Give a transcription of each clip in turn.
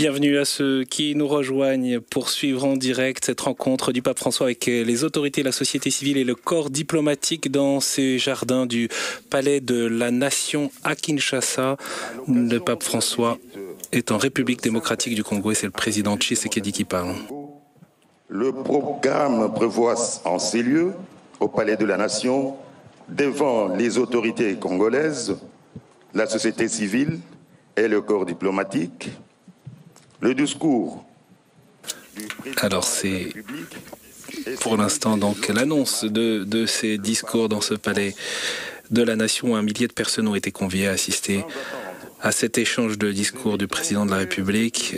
Bienvenue à ceux qui nous rejoignent pour suivre en direct cette rencontre du pape François avec les autorités, la société civile et le corps diplomatique dans ces jardins du Palais de la Nation à Kinshasa. Le pape François est en République démocratique du Congo et c'est le président Tshisekedi qui parle. Le programme prévoit en ces lieux, au Palais de la Nation, devant les autorités congolaises, la société civile et le corps diplomatique, le discours. Alors c'est pour l'instant donc l'annonce de ces discours dans ce palais de la Nation. Un millier de personnes ont été conviées à assister à cet échange de discours du président de la République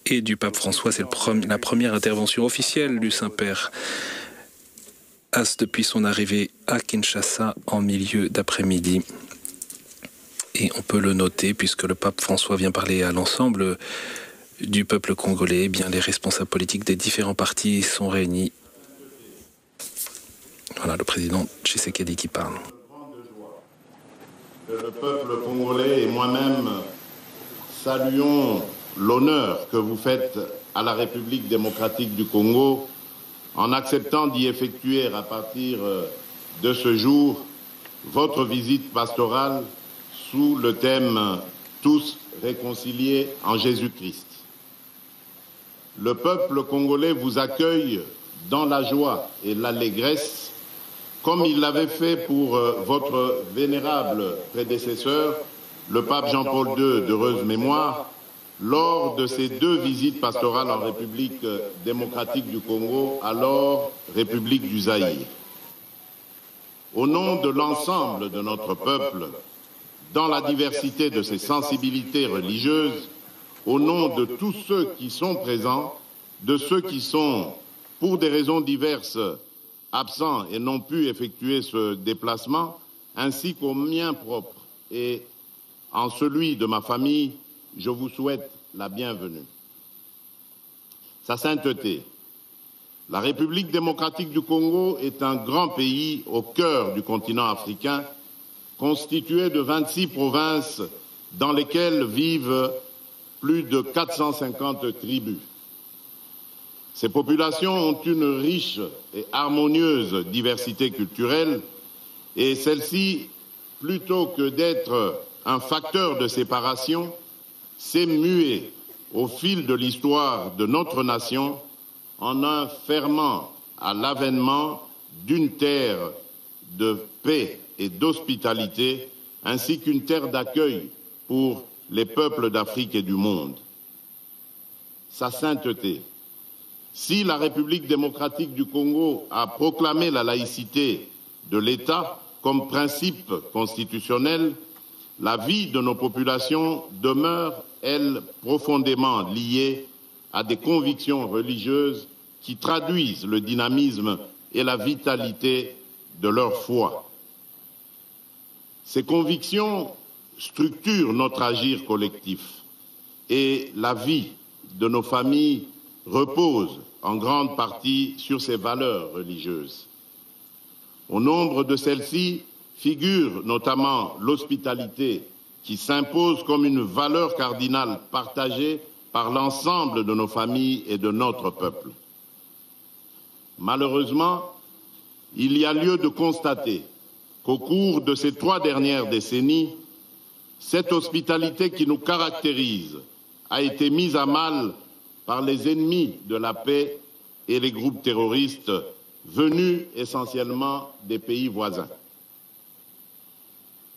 et du pape François. C'est la première intervention officielle du Saint-Père depuis son arrivée à Kinshasa en milieu d'après-midi. Et on peut le noter puisque le pape François vient parler à l'ensemble du peuple congolais. Eh bien, les responsables politiques des différents partis sont réunis. Voilà le président Tshisekedi qui parle. Que le peuple congolais et moi-même saluons l'honneur que vous faites à la République démocratique du Congo en acceptant d'y effectuer à partir de ce jour votre visite pastorale sous le thème « Tous réconciliés en Jésus-Christ ». Le peuple congolais vous accueille dans la joie et l'allégresse, comme il l'avait fait pour votre vénérable prédécesseur, le pape Jean-Paul II d'heureuse mémoire, lors de ses 2 visites pastorales en République démocratique du Congo, alors République du Zaïre. Au nom de l'ensemble de notre peuple, dans la diversité de ses sensibilités religieuses, au nom de tous ceux qui sont présents, de ceux qui sont, pour des raisons diverses, absents et n'ont pu effectuer ce déplacement, ainsi qu'au mien propre et en celui de ma famille, je vous souhaite la bienvenue. Sa sainteté, la République démocratique du Congo est un grand pays au cœur du continent africain, constitué de 26 provinces dans lesquelles vivent plus de 450 tribus. Ces populations ont une riche et harmonieuse diversité culturelle et celle-ci, plutôt que d'être un facteur de séparation, s'est muée au fil de l'histoire de notre nation en un ferment à l'avènement d'une terre de paix et d'hospitalité, ainsi qu'une terre d'accueil pour les peuples d'Afrique et du monde. Sa sainteté. Si la République démocratique du Congo a proclamé la laïcité de l'État comme principe constitutionnel, la vie de nos populations demeure, elle, profondément liée à des convictions religieuses qui traduisent le dynamisme et la vitalité de leur foi. Ces convictions structurent notre agir collectif et la vie de nos familles repose en grande partie sur ces valeurs religieuses. Au nombre de celles-ci figure notamment l'hospitalité qui s'impose comme une valeur cardinale partagée par l'ensemble de nos familles et de notre peuple. Malheureusement, il y a lieu de constater qu'au cours de ces 3 dernières décennies, cette hospitalité qui nous caractérise a été mise à mal par les ennemis de la paix et les groupes terroristes venus essentiellement des pays voisins.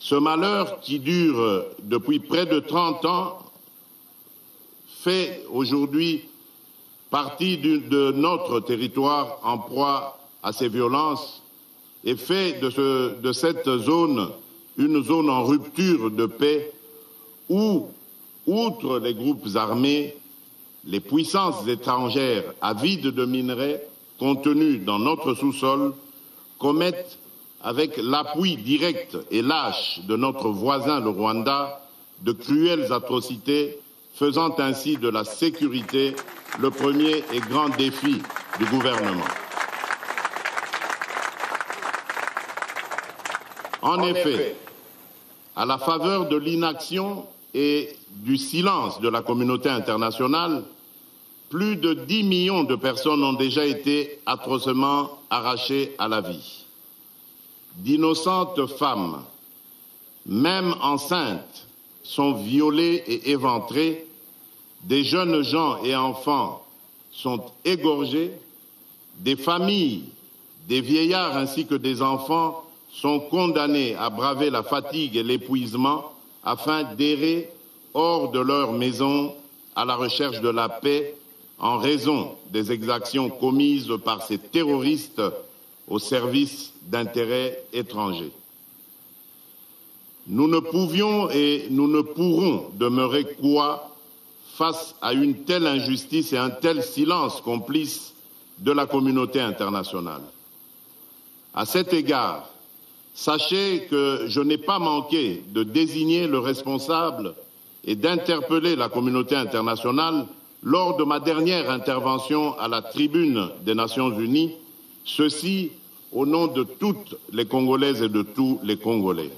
Ce malheur qui dure depuis près de 30 ans fait aujourd'hui partie de notre territoire en proie à ces violences et fait de cette zone une zone en rupture de paix où, outre les groupes armés, les puissances étrangères avides de minerais contenus dans notre sous-sol commettent, avec l'appui direct et lâche de notre voisin le Rwanda, de cruelles atrocités, faisant ainsi de la sécurité le premier et grand défi du gouvernement. En effet, à la faveur de l'inaction et du silence de la communauté internationale, plus de 10 millions de personnes ont déjà été atrocement arrachées à la vie. D'innocentes femmes, même enceintes, sont violées et éventrées. Des jeunes gens et enfants sont égorgés. Des familles, des vieillards ainsi que des enfants sont condamnés à braver la fatigue et l'épuisement afin d'errer hors de leur maison à la recherche de la paix en raison des exactions commises par ces terroristes au service d'intérêts étrangers. Nous ne pouvions et nous ne pourrons demeurer cois face à une telle injustice et un tel silence complice de la communauté internationale. À cet égard, sachez que je n'ai pas manqué de désigner le responsable et d'interpeller la communauté internationale lors de ma dernière intervention à la tribune des Nations Unies, ceci au nom de toutes les Congolaises et de tous les Congolais.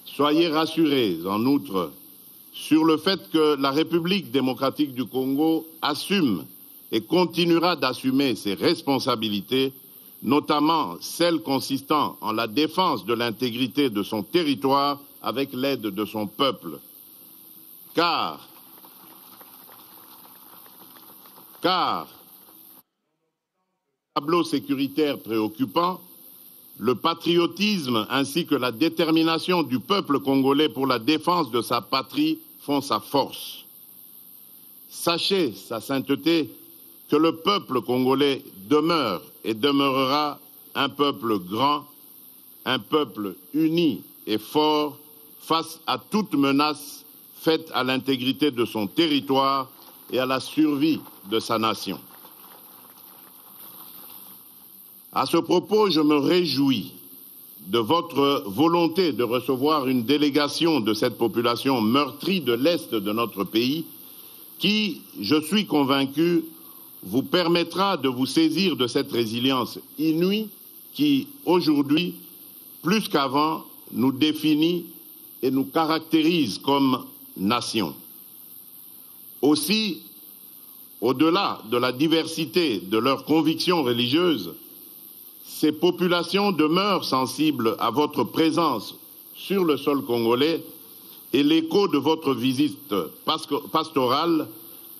Soyez rassurés, en outre, sur le fait que la République démocratique du Congo assume et continuera d'assumer ses responsabilités, notamment celles consistant en la défense de l'intégrité de son territoire avec l'aide de son peuple. Car tableau sécuritaire préoccupant, le patriotisme ainsi que la détermination du peuple congolais pour la défense de sa patrie font sa force. Sachez, sa sainteté, que le peuple congolais demeure et demeurera un peuple grand, un peuple uni et fort face à toute menace faite à l'intégrité de son territoire et à la survie de sa nation. À ce propos, je me réjouis de votre volonté de recevoir une délégation de cette population meurtrie de l'Est de notre pays qui, je suis convaincu, vous permettra de vous saisir de cette résilience inouïe qui, aujourd'hui, plus qu'avant, nous définit et nous caractérise comme nation. Aussi, au-delà de la diversité de leurs convictions religieuses, ces populations demeurent sensibles à votre présence sur le sol congolais et l'écho de votre visite pastorale,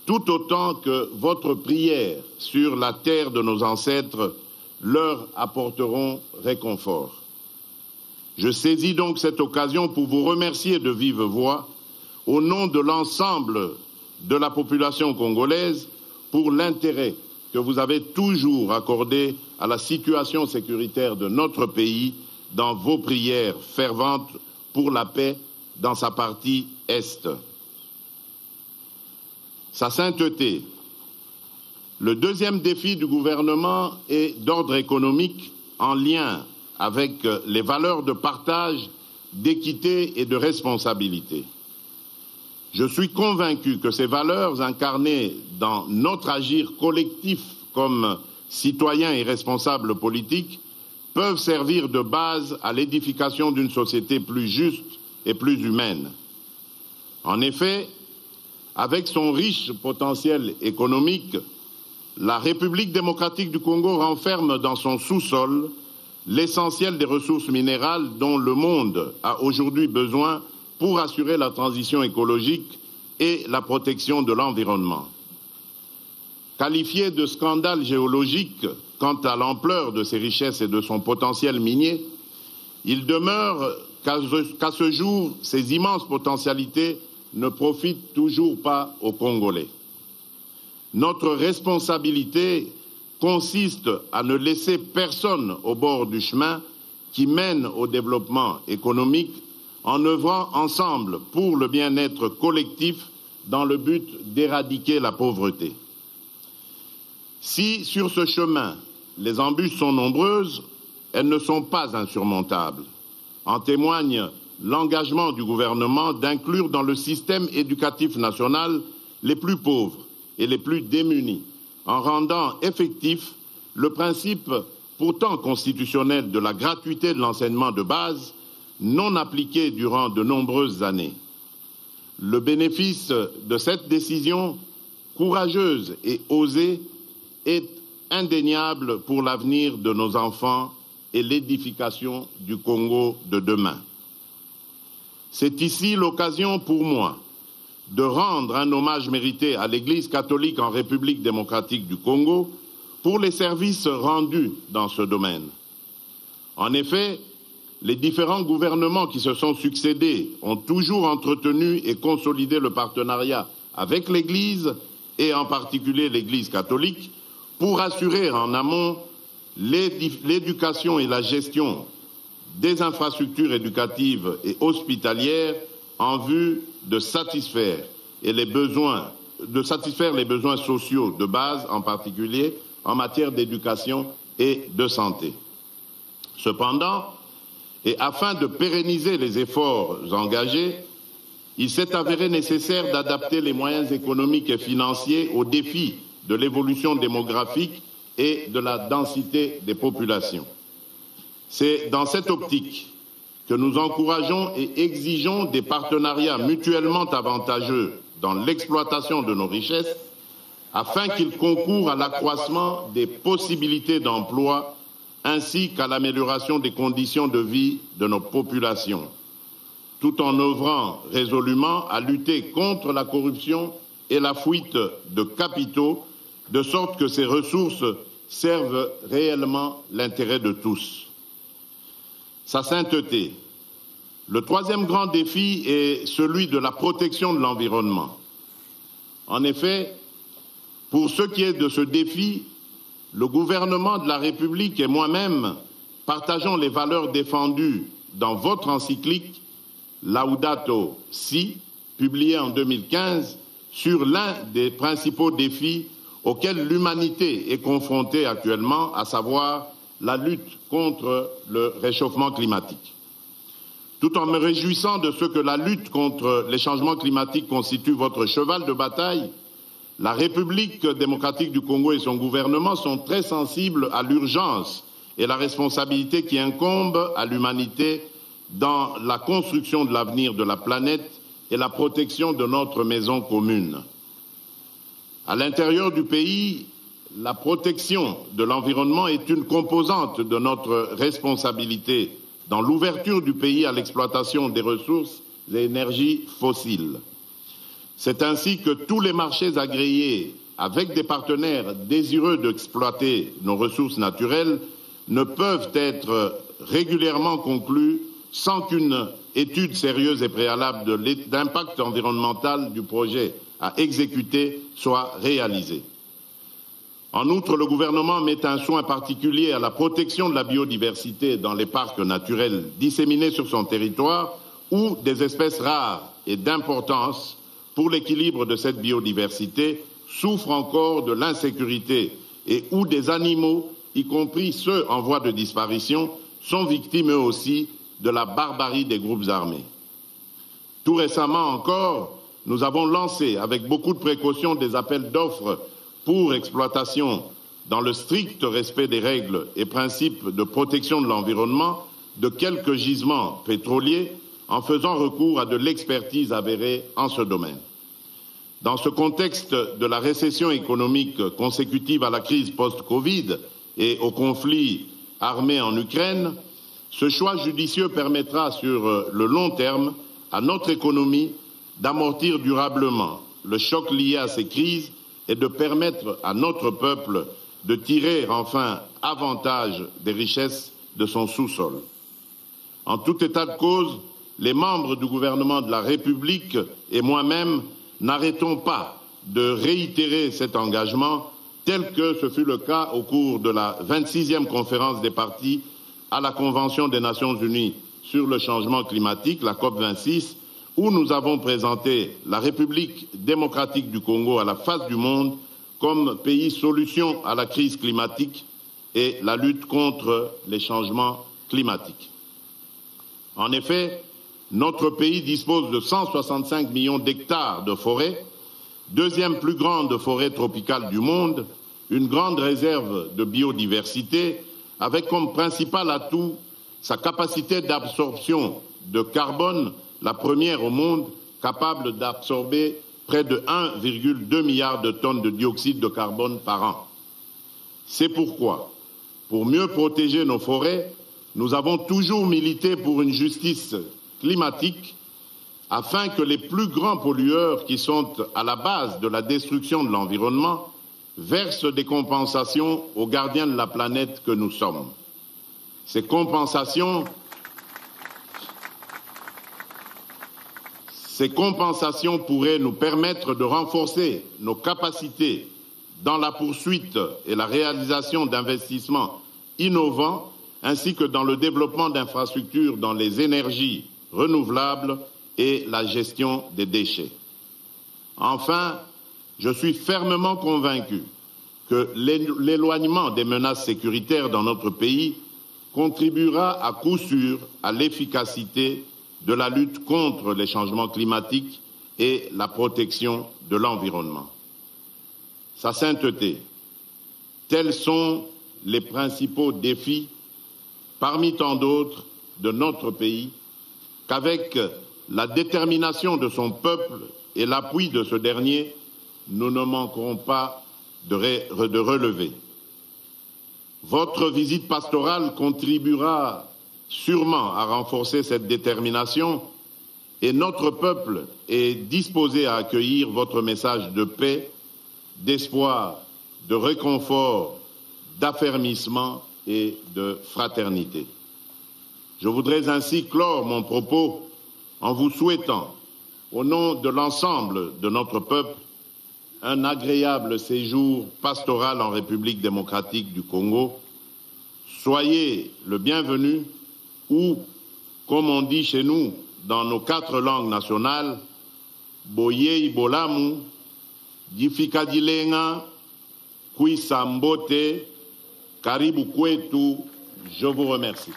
tout autant que votre prière sur la terre de nos ancêtres leur apporteront réconfort. Je saisis donc cette occasion pour vous remercier de vive voix, au nom de l'ensemble de la population congolaise, pour l'intérêt que vous avez toujours accordé à la situation sécuritaire de notre pays dans vos prières ferventes pour la paix dans sa partie Est. Sa sainteté. Le deuxième défi du gouvernement est d'ordre économique en lien avec les valeurs de partage, d'équité et de responsabilité. Je suis convaincu que ces valeurs incarnées dans notre agir collectif comme citoyens et responsables politiques peuvent servir de base à l'édification d'une société plus juste et plus humaine. En effet, avec son riche potentiel économique, la République démocratique du Congo renferme dans son sous-sol l'essentiel des ressources minérales dont le monde a aujourd'hui besoin pour assurer la transition écologique et la protection de l'environnement. Qualifié de scandale géologique quant à l'ampleur de ses richesses et de son potentiel minier, il demeure qu'à ce jour, ces immenses potentialités ne profitent toujours pas aux Congolais. Notre responsabilité consiste à ne laisser personne au bord du chemin qui mène au développement économique en œuvrant ensemble pour le bien-être collectif dans le but d'éradiquer la pauvreté. Si sur ce chemin, les embûches sont nombreuses, elles ne sont pas insurmontables. En témoigne l'engagement du gouvernement d'inclure dans le système éducatif national les plus pauvres et les plus démunis, en rendant effectif le principe pourtant constitutionnel de la gratuité de l'enseignement de base, non appliqué durant de nombreuses années. le bénéfice de cette décision courageuse et osée est indéniable pour l'avenir de nos enfants et l'édification du Congo de demain. C'est ici l'occasion pour moi de rendre un hommage mérité à l'Église catholique en République démocratique du Congo pour les services rendus dans ce domaine. En effet, les différents gouvernements qui se sont succédés ont toujours entretenu et consolidé le partenariat avec l'Église, et en particulier l'Église catholique, pour assurer en amont l'éducation et la gestion des infrastructures éducatives et hospitalières en vue de satisfaire les besoins sociaux de base, en particulier en matière d'éducation et de santé. Cependant, et afin de pérenniser les efforts engagés, il s'est avéré nécessaire d'adapter les moyens économiques et financiers aux défis de l'évolution démographique et de la densité des populations. C'est dans cette optique que nous encourageons et exigeons des partenariats mutuellement avantageux dans l'exploitation de nos richesses afin qu'ils concourent à l'accroissement des possibilités d'emploi ainsi qu'à l'amélioration des conditions de vie de nos populations, tout en œuvrant résolument à lutter contre la corruption et la fuite de capitaux, de sorte que ces ressources servent réellement l'intérêt de tous. Sa sainteté. Le troisième grand défi est celui de la protection de l'environnement. En effet, pour ce qui est de ce défi, le gouvernement de la République et moi-même partageons les valeurs défendues dans votre encyclique Laudato Si, publiée en 2015, sur l'un des principaux défis auxquels l'humanité est confrontée actuellement, à savoir la lutte contre le réchauffement climatique. Tout en me réjouissant de ce que la lutte contre les changements climatiques constitue votre cheval de bataille, la République démocratique du Congo et son gouvernement sont très sensibles à l'urgence et la responsabilité qui incombe à l'humanité dans la construction de l'avenir de la planète et la protection de notre maison commune. À l'intérieur du pays, la protection de l'environnement est une composante de notre responsabilité dans l'ouverture du pays à l'exploitation des ressources et énergies fossiles. C'est ainsi que tous les marchés agréés avec des partenaires désireux d'exploiter nos ressources naturelles ne peuvent être régulièrement conclus sans qu'une étude sérieuse et préalable d'impact environnemental du projet à exécuter soit réalisée. En outre, le gouvernement met un soin particulier à la protection de la biodiversité dans les parcs naturels disséminés sur son territoire où des espèces rares et d'importance pour l'équilibre de cette biodiversité souffrent encore de l'insécurité et où des animaux, y compris ceux en voie de disparition, sont victimes eux aussi de la barbarie des groupes armés. Tout récemment encore, nous avons lancé avec beaucoup de précautions des appels d'offres pour exploitation dans le strict respect des règles et principes de protection de l'environnement de quelques gisements pétroliers en faisant recours à de l'expertise avérée en ce domaine. Dans ce contexte de la récession économique consécutive à la crise post-Covid et au conflit armé en Ukraine, ce choix judicieux permettra sur le long terme à notre économie d'amortir durablement le choc lié à ces crises et de permettre à notre peuple de tirer enfin avantage des richesses de son sous-sol. En tout état de cause, les membres du gouvernement de la République et moi-même n'arrêtons pas de réitérer cet engagement tel que ce fut le cas au cours de la 26e conférence des parties à la Convention des Nations Unies sur le changement climatique, la COP26, où nous avons présenté la République démocratique du Congo à la face du monde comme pays solution à la crise climatique et la lutte contre les changements climatiques. En effet, notre pays dispose de 165 millions d'hectares de forêt, deuxième plus grande forêt tropicale du monde, une grande réserve de biodiversité, avec comme principal atout sa capacité d'absorption de carbone, la première au monde, capable d'absorber près de 1,2 milliard de tonnes de dioxyde de carbone par an. C'est pourquoi, pour mieux protéger nos forêts, nous avons toujours milité pour une justice climatique afin que les plus grands pollueurs qui sont à la base de la destruction de l'environnement versent des compensations aux gardiens de la planète que nous sommes. Ces compensations pourraient nous permettre de renforcer nos capacités dans la poursuite et la réalisation d'investissements innovants, ainsi que dans le développement d'infrastructures dans les énergies renouvelables et la gestion des déchets. Enfin, je suis fermement convaincu que l'éloignement des menaces sécuritaires dans notre pays contribuera à coup sûr à l'efficacité de la lutte contre les changements climatiques et la protection de l'environnement. Sa sainteté, tels sont les principaux défis, parmi tant d'autres, de notre pays, qu'avec la détermination de son peuple et l'appui de ce dernier, nous ne manquerons pas de relever. Votre visite pastorale contribuera sûrement à renforcer cette détermination et notre peuple est disposé à accueillir votre message de paix, d'espoir, de réconfort, d'affermissement et de fraternité. Je voudrais ainsi clore mon propos en vous souhaitant, au nom de l'ensemble de notre peuple, un agréable séjour pastoral en République démocratique du Congo. Soyez le bienvenu ou, comme on dit chez nous dans nos 4 langues nationales, Boye Bolamu, Difikadilenga, Kwisambote, Karibu Kwetu. Je vous remercie.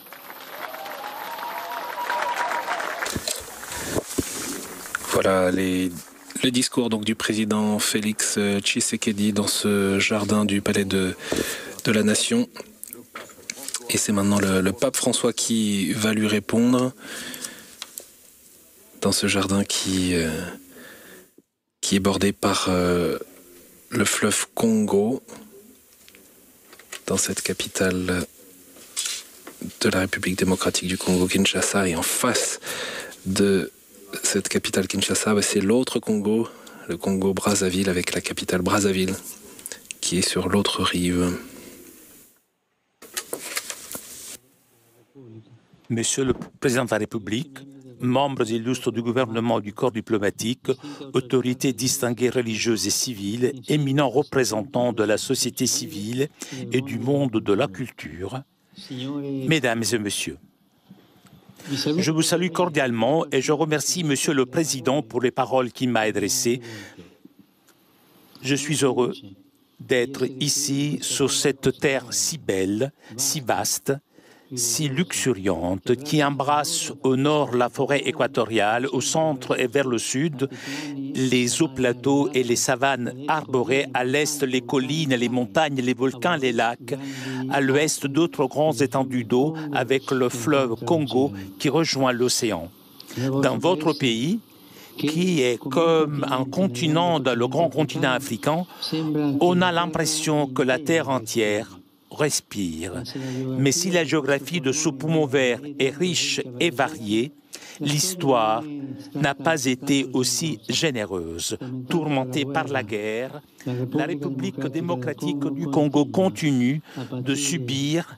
Voilà le discours donc du président Félix Tshisekedi dans ce jardin du Palais de la Nation. Et c'est maintenant le pape François qui va lui répondre dans ce jardin qui est bordé par le fleuve Congo, dans cette capitale de la République démocratique du Congo, Kinshasa, et en face de cette capitale Kinshasa, c'est l'autre Congo, le Congo Brazzaville, avec la capitale Brazzaville qui est sur l'autre rive. Monsieur le Président de la République, membres illustres du gouvernement et du corps diplomatique, autorités distinguées religieuses et civiles, éminents représentants de la société civile et du monde de la culture, Mesdames et Messieurs, je vous salue cordialement et je remercie Monsieur le Président pour les paroles qu'il m'a adressées. Je suis heureux d'être ici sur cette terre si belle, si vaste, si luxuriante, qui embrasse au nord la forêt équatoriale, au centre et vers le sud les hauts plateaux et les savanes arborées, à l'est les collines, les montagnes, les volcans, les lacs, à l'ouest d'autres grands étendues d'eau avec le fleuve Congo qui rejoint l'océan. Dans votre pays, qui est comme un continent, dans le grand continent africain, on a l'impression que la terre entière respire. Mais si la géographie de ce poumon vert est riche et variée, l'histoire n'a pas été aussi généreuse. Tourmentée par la guerre, la République démocratique du Congo continue de subir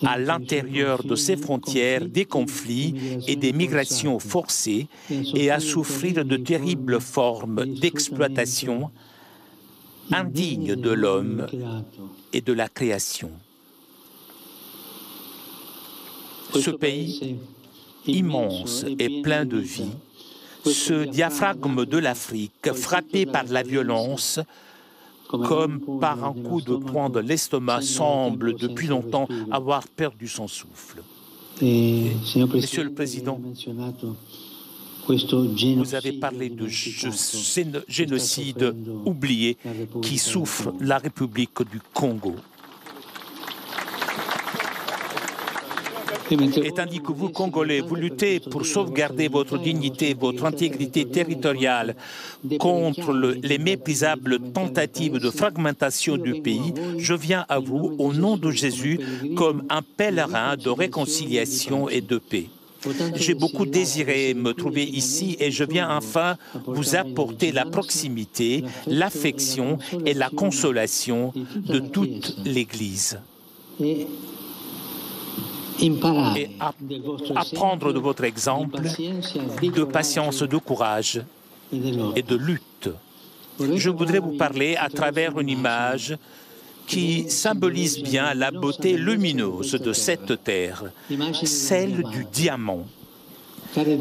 à l'intérieur de ses frontières des conflits et des migrations forcées et à souffrir de terribles formes d'exploitation indignes de l'homme et de la création. Ce pays immense et plein de vie, ce diaphragme de l'Afrique frappé par la violence, comme par un coup de poing de l'estomac, semble depuis longtemps avoir perdu son souffle. Monsieur le Président, vous avez parlé de génocide oublié qui souffre la République du Congo. Et tandis que vous, Congolais, vous luttez pour sauvegarder votre dignité, votre intégrité territoriale contre les méprisables tentatives de fragmentation du pays, je viens à vous, au nom de Jésus, comme un pèlerin de réconciliation et de paix. J'ai beaucoup désiré me trouver ici et je viens enfin vous apporter la proximité, l'affection et la consolation de toute l'Église. Et apprendre de votre exemple de patience, de courage et de lutte. Je voudrais vous parler à travers une image qui symbolise bien la beauté lumineuse de cette terre, celle du diamant.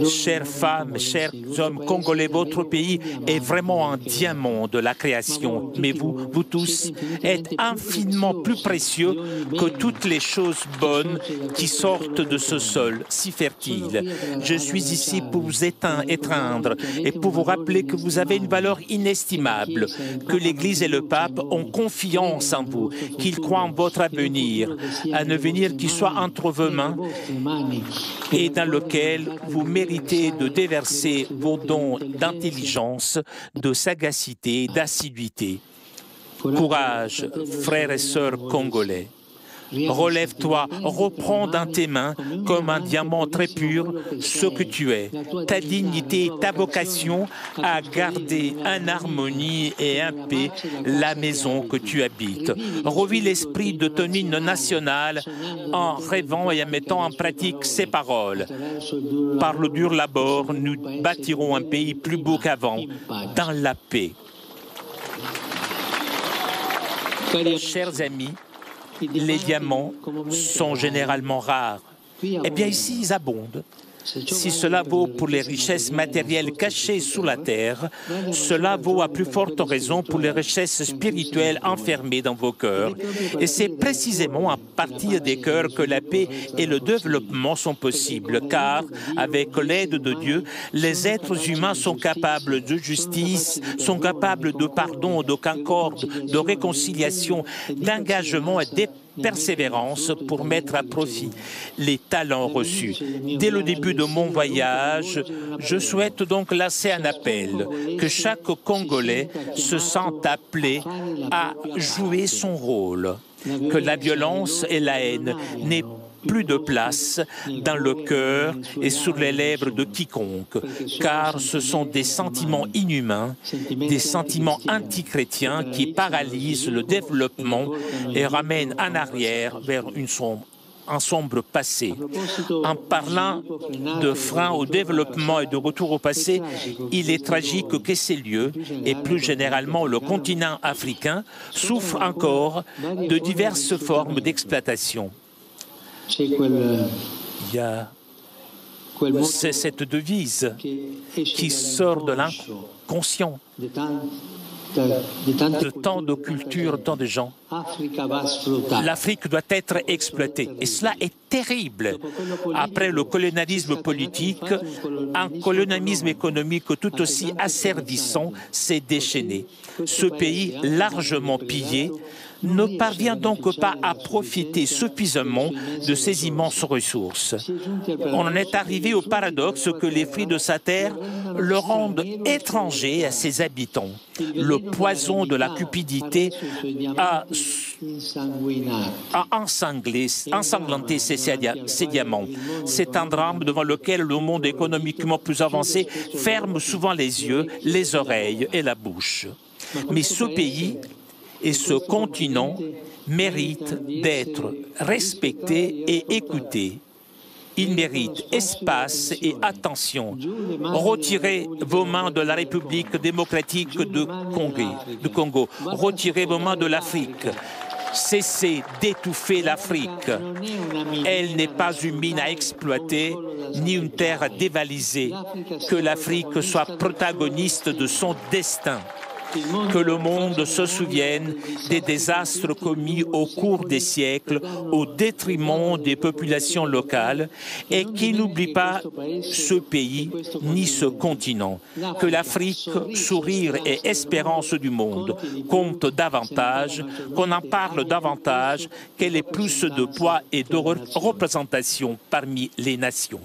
Chères femmes, chers hommes congolais, votre pays est vraiment un diamant de la création. Mais vous tous, êtes infiniment plus précieux que toutes les choses bonnes qui sortent de ce sol si fertile. Je suis ici pour vous étreindre et pour vous rappeler que vous avez une valeur inestimable, que l'Église et le pape ont confiance en vous, qu'ils croient en votre avenir, un avenir qui soit entre vos mains et dans lequel vous méritez de déverser vos dons d'intelligence, de sagacité, d'assiduité. Courage, frères et sœurs congolais. Relève-toi, reprends dans tes mains, comme un diamant très pur, ce que tu es, ta dignité, ta vocation à garder en harmonie et en paix la maison que tu habites. Revis l'esprit de ton hymne national en rêvant et en mettant en pratique ces paroles. Par le dur labeur, nous bâtirons un pays plus beau qu'avant, dans la paix. Chers amis, les diamants sont généralement rares. Eh bien, ici, ils abondent. Si cela vaut pour les richesses matérielles cachées sous la terre, cela vaut à plus forte raison pour les richesses spirituelles enfermées dans vos cœurs. Et c'est précisément à partir des cœurs que la paix et le développement sont possibles, car, avec l'aide de Dieu, les êtres humains sont capables de justice, sont capables de pardon, de concorde, de réconciliation, d'engagement et de persévérance pour mettre à profit les talents reçus. Dès le début de mon voyage, je souhaite donc lancer un appel, que chaque Congolais se sente appelé à jouer son rôle, que la violence et la haine n'aient plus de place dans le cœur et sur les lèvres de quiconque, car ce sont des sentiments inhumains, des sentiments antichrétiens qui paralysent le développement et ramènent en arrière vers un sombre passé. En parlant de frein au développement et de retour au passé, il est tragique que ces lieux, et plus généralement le continent africain, souffrent encore de diverses formes d'exploitation. C'est cette devise qui sort de l'inconscient de tant de cultures, tant de gens. L'Afrique doit être exploitée. Et cela est terrible. Après le colonialisme politique, un colonialisme économique tout aussi asservissant s'est déchaîné. Ce pays, largement pillé, ne parvient donc pas à profiter suffisamment de ces immenses ressources. On en est arrivé au paradoxe que les fruits de sa terre le rendent étranger à ses habitants. Le poison de la cupidité a ensanglanté ces diamants. C'est un drame devant lequel le monde économiquement plus avancé ferme souvent les yeux, les oreilles et la bouche. Mais ce pays et ce continent méritent d'être respectés et écoutés. Ils méritent espace et attention. Retirez vos mains de la République démocratique de Congo. Retirez vos mains de l'Afrique. Cessez d'étouffer l'Afrique. Elle n'est pas une mine à exploiter, ni une terre à dévaliser. Que l'Afrique soit protagoniste de son destin. que le monde se souvienne des désastres commis au cours des siècles au détriment des populations locales et qu'il n'oublie pas ce pays ni ce continent. Que l'Afrique, sourire et espérance du monde, compte davantage, qu'on en parle davantage, qu'elle ait plus de poids et de représentation parmi les nations.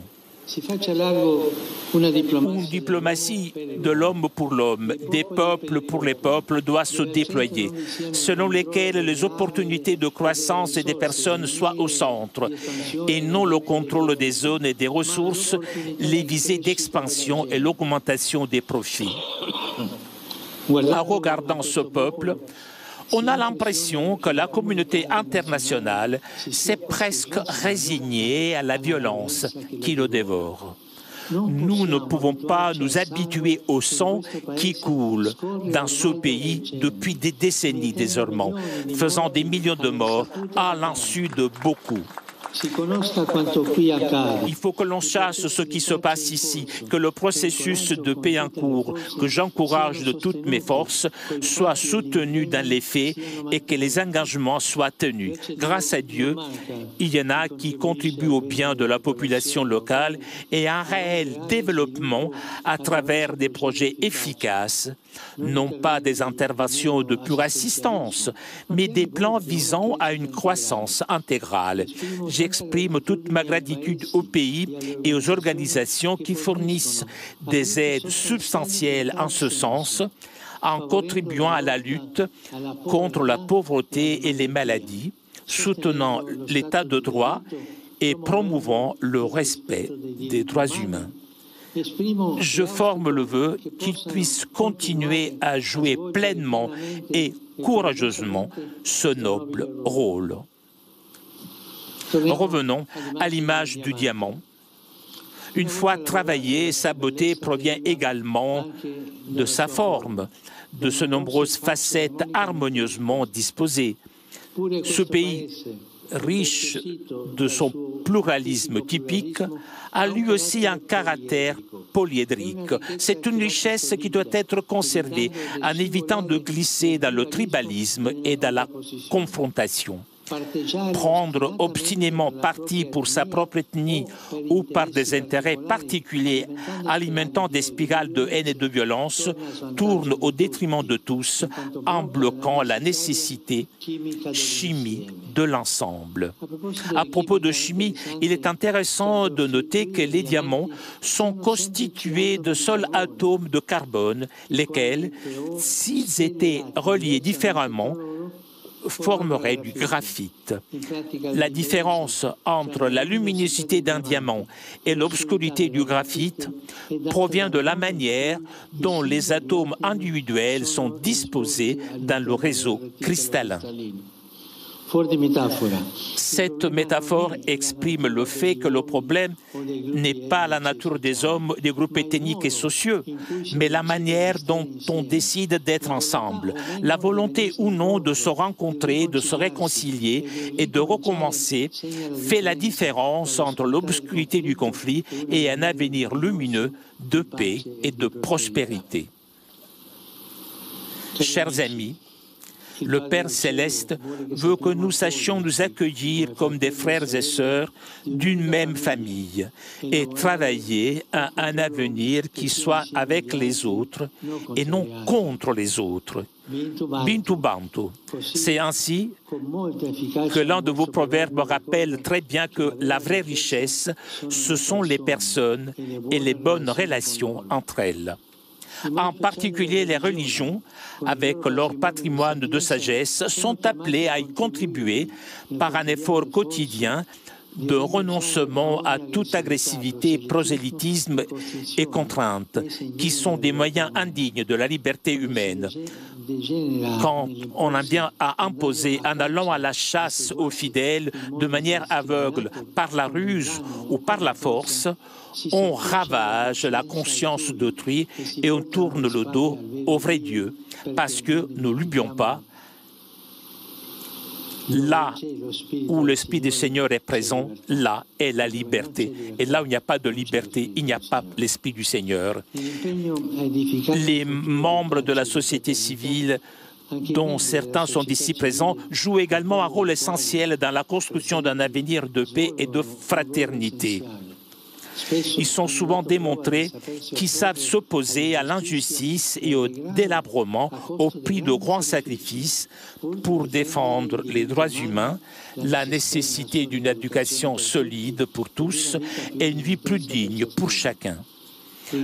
Une diplomatie de l'homme pour l'homme, des peuples pour les peuples doit se déployer, selon lesquelles les opportunités de croissance et des personnes soient au centre, et non le contrôle des zones et des ressources, les visées d'expansion et l'augmentation des profits. En regardant ce peuple, on a l'impression que la communauté internationale s'est presque résignée à la violence qui le dévore. Nous ne pouvons pas nous habituer au sang qui coule dans ce pays depuis des décennies désormais, faisant des millions de morts à l'insu de beaucoup. Il faut que l'on sache ce qui se passe ici, que le processus de paix en cours, que j'encourage de toutes mes forces, soit soutenu dans les faits et que les engagements soient tenus. Grâce à Dieu, il y en a qui contribuent au bien de la population locale et à un réel développement à travers des projets efficaces, non pas des interventions de pure assistance, mais des plans visant à une croissance intégrale. J'exprime toute ma gratitude au pays et aux organisations qui fournissent des aides substantielles en ce sens, en contribuant à la lutte contre la pauvreté et les maladies, soutenant l'état de droit et promouvant le respect des droits humains. Je forme le vœu qu'ils puissent continuer à jouer pleinement et courageusement ce noble rôle. Revenons à l'image du diamant. Une fois travaillée, sa beauté provient également de sa forme, de ses nombreuses facettes harmonieusement disposées. Ce pays, riche de son pluralisme typique, a lui aussi un caractère polyédrique. C'est une richesse qui doit être conservée en évitant de glisser dans le tribalisme et dans la confrontation. Prendre obstinément parti pour sa propre ethnie ou par des intérêts particuliers alimentant des spirales de haine et de violence tourne au détriment de tous en bloquant la nécessité chimie de l'ensemble. À propos de chimie, il est intéressant de noter que les diamants sont constitués de seuls atomes de carbone, lesquels, s'ils étaient reliés différemment, formerait du graphite. La différence entre la luminosité d'un diamant et l'obscurité du graphite provient de la manière dont les atomes individuels sont disposés dans le réseau cristallin. Cette métaphore exprime le fait que le problème n'est pas la nature des hommes, des groupes ethniques et sociaux, mais la manière dont on décide d'être ensemble, la volonté ou non de se rencontrer, de se réconcilier et de recommencer fait la différence entre l'obscurité du conflit et un avenir lumineux de paix et de prospérité. Chers amis, le Père Céleste veut que nous sachions nous accueillir comme des frères et sœurs d'une même famille et travailler à un avenir qui soit avec les autres et non contre les autres. Bintu Bantu. C'est ainsi que l'un de vos proverbes rappelle très bien que la vraie richesse, ce sont les personnes et les bonnes relations entre elles. En particulier, les religions, avec leur patrimoine de sagesse, sont appelées à y contribuer par un effort quotidien de renoncement à toute agressivité, prosélytisme et contrainte, qui sont des moyens indignes de la liberté humaine. Quand on en vient à imposer en allant à la chasse aux fidèles de manière aveugle, par la ruse ou par la force, on ravage la conscience d'autrui et on tourne le dos au vrai Dieu, parce que, ne l'oublions pas, Là où l'Esprit du Seigneur est présent, là est la liberté. Et là où il n'y a pas de liberté, il n'y a pas l'Esprit du Seigneur. Les membres de la société civile, dont certains sont ici présents, jouent également un rôle essentiel dans la construction d'un avenir de paix et de fraternité. Ils sont souvent démontrés qu'ils savent s'opposer à l'injustice et au délabrement au prix de grands sacrifices pour défendre les droits humains, la nécessité d'une éducation solide pour tous et une vie plus digne pour chacun.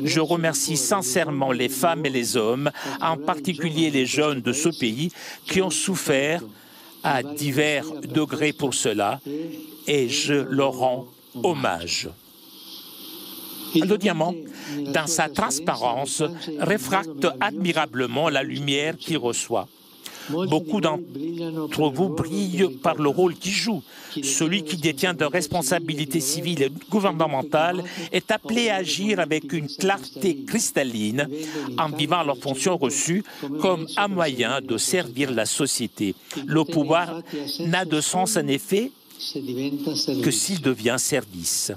Je remercie sincèrement les femmes et les hommes, en particulier les jeunes de ce pays, qui ont souffert à divers degrés pour cela, et je leur rends hommage. Le diamant, dans sa transparence, réfracte admirablement la lumière qu'il reçoit. Beaucoup d'entre vous brillent par le rôle qu'ils jouent. Celui qui détient de responsabilités civiles et gouvernementales est appelé à agir avec une clarté cristalline en vivant leurs fonctions reçues comme un moyen de servir la société. Le pouvoir n'a de sens en effet que s'il devient service.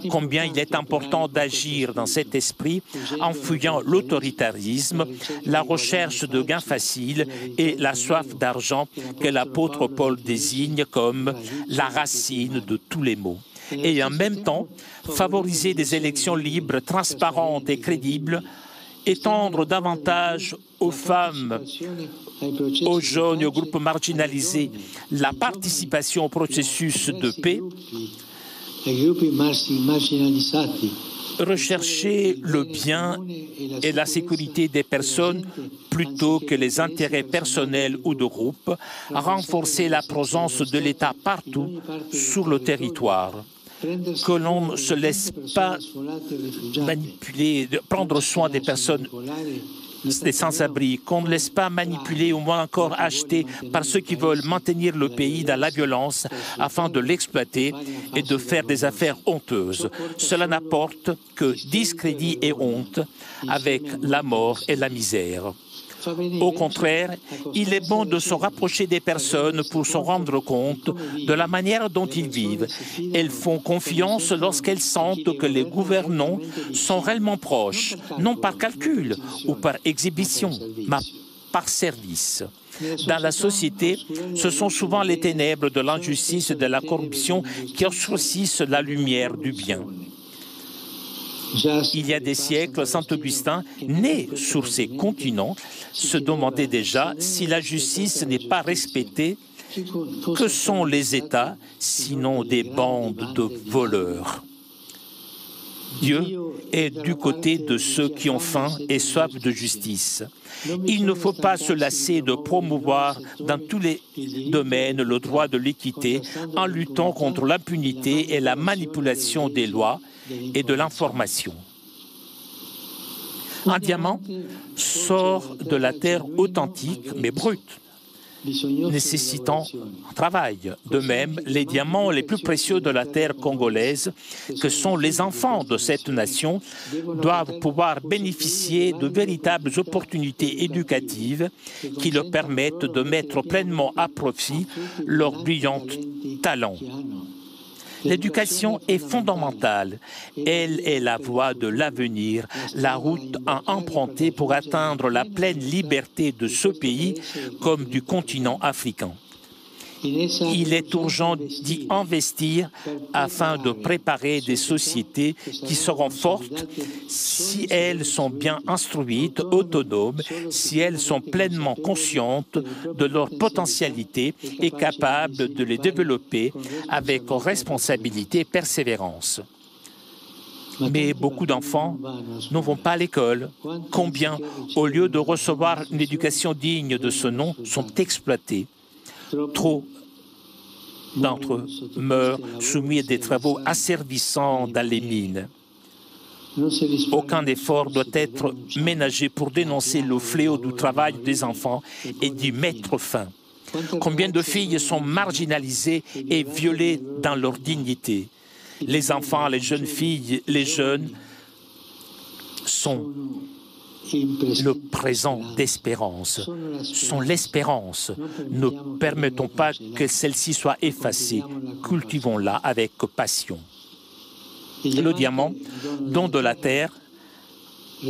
Combien il est important d'agir dans cet esprit en fuyant l'autoritarisme, la recherche de gains faciles et la soif d'argent que l'apôtre Paul désigne comme la racine de tous les maux. Et en même temps, favoriser des élections libres, transparentes et crédibles, étendre davantage aux femmes, aux jeunes et aux groupes marginalisés la participation au processus de paix, rechercher le bien et la sécurité des personnes plutôt que les intérêts personnels ou de groupe, renforcer la présence de l'État partout sur le territoire. Que l'on ne se laisse pas manipuler, prendre soin des personnes des sans-abri, qu'on ne laisse pas manipuler ou moins encore acheter par ceux qui veulent maintenir le pays dans la violence afin de l'exploiter et de faire des affaires honteuses. Cela n'apporte que discrédit et honte avec la mort et la misère. Au contraire, il est bon de se rapprocher des personnes pour se rendre compte de la manière dont ils vivent. Elles font confiance lorsqu'elles sentent que les gouvernants sont réellement proches, non par calcul ou par exhibition, mais par service. Dans la société, ce sont souvent les ténèbres de l'injustice et de la corruption qui obscurcissent la lumière du bien. Il y a des siècles, Saint Augustin, né sur ces continents, se demandait déjà si la justice n'est pas respectée, que sont les États, sinon des bandes de voleurs? Dieu est du côté de ceux qui ont faim et soif de justice. Il ne faut pas se lasser de promouvoir dans tous les domaines le droit de l'équité en luttant contre l'impunité et la manipulation des lois et de l'information. Un diamant sort de la terre authentique mais brute, nécessitant un travail. De même, les diamants les plus précieux de la terre congolaise, que sont les enfants de cette nation, doivent pouvoir bénéficier de véritables opportunités éducatives qui leur permettent de mettre pleinement à profit leurs brillants talents. L'éducation est fondamentale. Elle est la voie de l'avenir, la route à emprunter pour atteindre la pleine liberté de ce pays comme du continent africain. Il est urgent d'y investir afin de préparer des sociétés qui seront fortes si elles sont bien instruites, autonomes, si elles sont pleinement conscientes de leur potentialité et capables de les développer avec responsabilité et persévérance. Mais beaucoup d'enfants ne vont pas à l'école. Combien, au lieu de recevoir une éducation digne de ce nom, sont exploités? Trop d'entre eux meurent soumis à des travaux asservissants dans les mines. Aucun effort doit être ménagé pour dénoncer le fléau du travail des enfants et d'y mettre fin. Combien de filles sont marginalisées et violées dans leur dignité? Les enfants, les jeunes filles, les jeunes sont le présent d'espérance, sont l'espérance. Ne permettons pas que celle-ci soit effacée. Cultivons-la avec passion. Le diamant, don de la terre,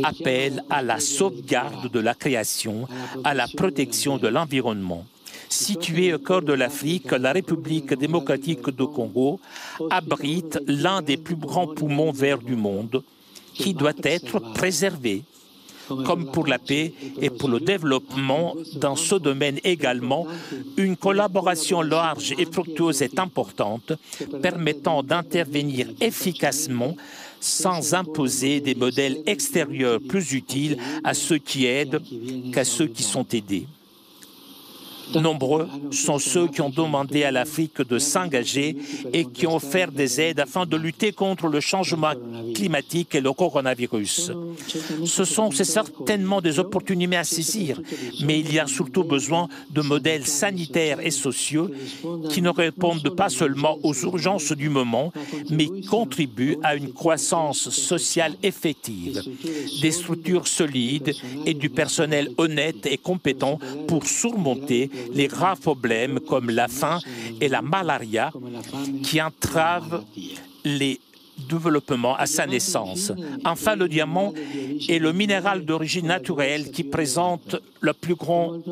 appelle à la sauvegarde de la création, à la protection de l'environnement. Située au cœur de l'Afrique, la République démocratique du Congo abrite l'un des plus grands poumons verts du monde qui doit être préservé. Comme pour la paix et pour le développement dans ce domaine également, une collaboration large et fructueuse est importante, permettant d'intervenir efficacement sans imposer des modèles extérieurs plus utiles à ceux qui aident qu'à ceux qui sont aidés. Nombreux sont ceux qui ont demandé à l'Afrique de s'engager et qui ont offert des aides afin de lutter contre le changement climatique et le coronavirus. C'est certainement des opportunités à saisir, mais il y a surtout besoin de modèles sanitaires et sociaux qui ne répondent pas seulement aux urgences du moment, mais contribuent à une croissance sociale effective, des structures solides et du personnel honnête et compétent pour surmonter les graves problèmes comme la faim et la malaria qui entravent les développements à sa naissance. Enfin, le diamant est le minéral d'origine naturelle qui présente la plus grande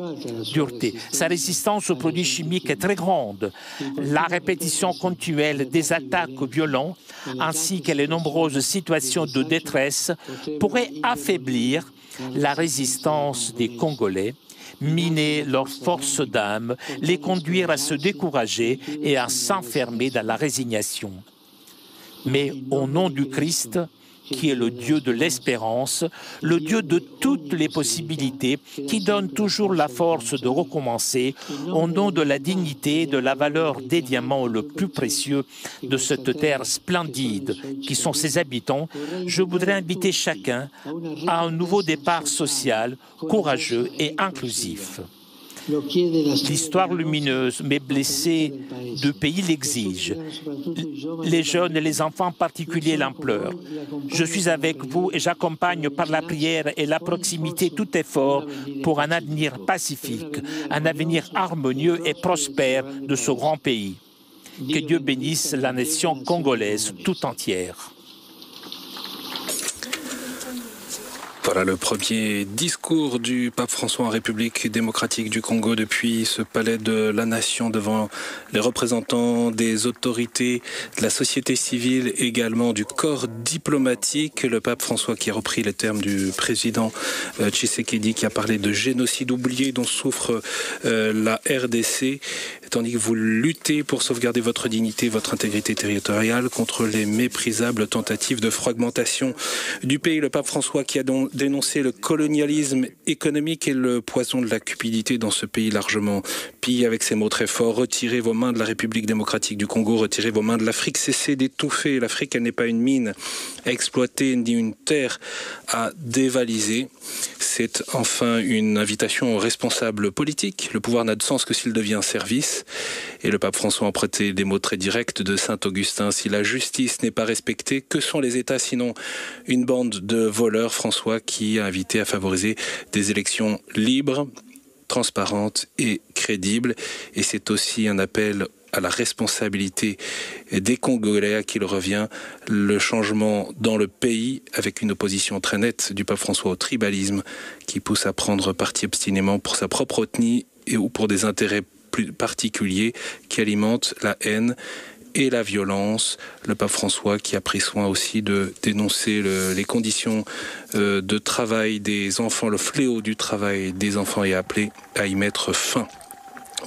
dureté. Sa résistance aux produits chimiques est très grande. La répétition continuelle des attaques violentes ainsi que les nombreuses situations de détresse pourraient affaiblir la résistance des Congolais, miner leur force d'âme, les conduire à se décourager et à s'enfermer dans la résignation. Mais au nom du Christ, qui est le Dieu de l'espérance, le Dieu de toutes les possibilités, qui donne toujours la force de recommencer, au nom de la dignité et de la valeur des diamants le plus précieux de cette terre splendide qui sont ses habitants, je voudrais inviter chacun à un nouveau départ social, courageux et inclusif. L'histoire lumineuse, mais blessée de pays l'exige. Les jeunes et les enfants en particulier l'implorent. Je suis avec vous et j'accompagne par la prière et la proximité tout effort pour un avenir pacifique, un avenir harmonieux et prospère de ce grand pays. Que Dieu bénisse la nation congolaise tout entière. Voilà le premier discours du pape François en République démocratique du Congo depuis ce palais de la Nation devant les représentants des autorités, de la société civile, également du corps diplomatique. Le pape François qui a repris les termes du président Tshisekedi qui a parlé de génocide oublié dont souffre la RDC, tandis que vous luttez pour sauvegarder votre dignité, votre intégrité territoriale contre les méprisables tentatives de fragmentation du pays. Le pape François qui a donc dénoncer le colonialisme économique et le poison de la cupidité dans ce pays largement pillé avec ces mots très forts. Retirez vos mains de la République démocratique du Congo, retirez vos mains de l'Afrique, cessez d'étouffer. L'Afrique, elle n'est pas une mine à exploiter ni une terre à dévaliser. C'est enfin une invitation aux responsables politiques. Le pouvoir n'a de sens que s'il devient service. Et le pape François a emprunté des mots très directs de saint Augustin. Si la justice n'est pas respectée, que sont les États sinon une bande de voleurs? François qui a invité à favoriser des élections libres, transparentes et crédibles. Et c'est aussi un appel à la responsabilité des Congolais à qui il revient, le changement dans le pays avec une opposition très nette du pape François au tribalisme qui pousse à prendre parti obstinément pour sa propre ethnie et ou pour des intérêts plus particuliers qui alimentent la haine et la violence. Le pape François qui a pris soin aussi de dénoncer les conditions de travail des enfants, le fléau du travail des enfants et appelé à y mettre fin.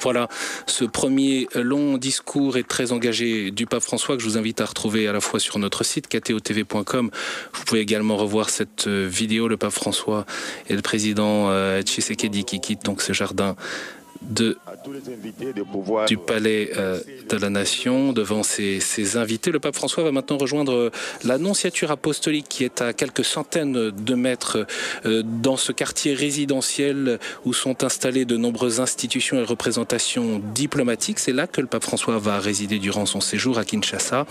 Voilà ce premier long discours et très engagé du pape François que je vous invite à retrouver à la fois sur notre site ktotv.com. Vous pouvez également revoir cette vidéo, le pape François et le président Tshisekedi qui quittent donc ce jardin de du palais de la Nation, devant ses invités. Le pape François va maintenant rejoindre l'annonciature apostolique qui est à quelques centaines de mètres dans ce quartier résidentiel où sont installées de nombreuses institutions et représentations diplomatiques. C'est là que le pape François va résider durant son séjour à Kinshasa.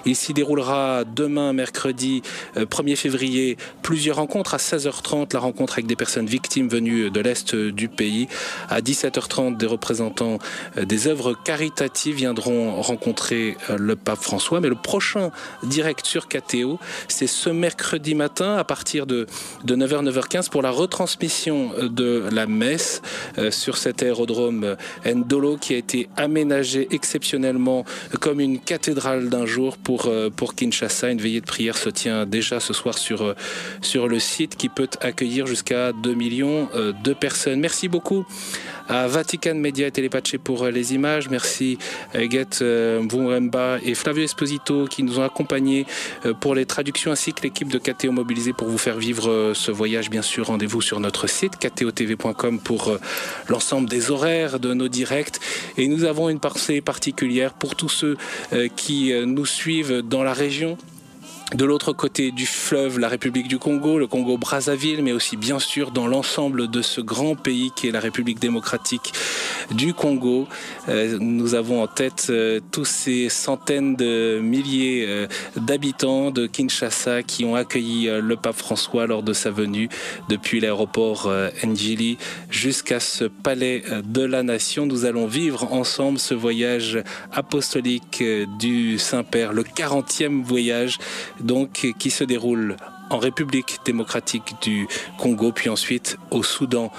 Il s'y déroulera demain, mercredi 1er février, plusieurs rencontres. À 16h30, la rencontre avec des personnes victimes venues de l'Est du pays. À 17h30, des représentants des œuvres caritatives viendront rencontrer le pape François. Mais le prochain direct sur KTO, c'est ce mercredi matin à partir de 9h, 9h15 pour la retransmission de la messe sur cet aérodrome Ndolo qui a été aménagé exceptionnellement comme une cathédrale d'un jour pour Kinshasa. Une veillée de prière se tient déjà ce soir sur le site qui peut accueillir jusqu'à 2 millions de personnes. Merci beaucoup à Vatican Media et Telepace pour les images. Merci Get Mvumba et Flavio Esposito qui nous ont accompagnés pour les traductions ainsi que l'équipe de KTO mobilisée pour vous faire vivre ce voyage. Bien sûr, rendez-vous sur notre site ktotv.com pour l'ensemble des horaires de nos directs. Et nous avons une pensée particulière pour tous ceux qui nous suivent dans la région. De l'autre côté du fleuve, la République du Congo, le Congo-Brazzaville, mais aussi bien sûr dans l'ensemble de ce grand pays qui est la République démocratique du Congo. Nous avons en tête tous ces centaines de milliers d'habitants de Kinshasa qui ont accueilli le pape François lors de sa venue depuis l'aéroport Njili jusqu'à ce palais de la Nation. Nous allons vivre ensemble ce voyage apostolique du Saint-Père, le 40e voyage donc qui se déroule en République démocratique du Congo, puis ensuite au Soudan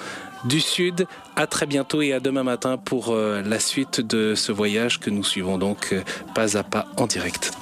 du Sud. À très bientôt et à demain matin pour la suite de ce voyage que nous suivons donc pas à pas en direct.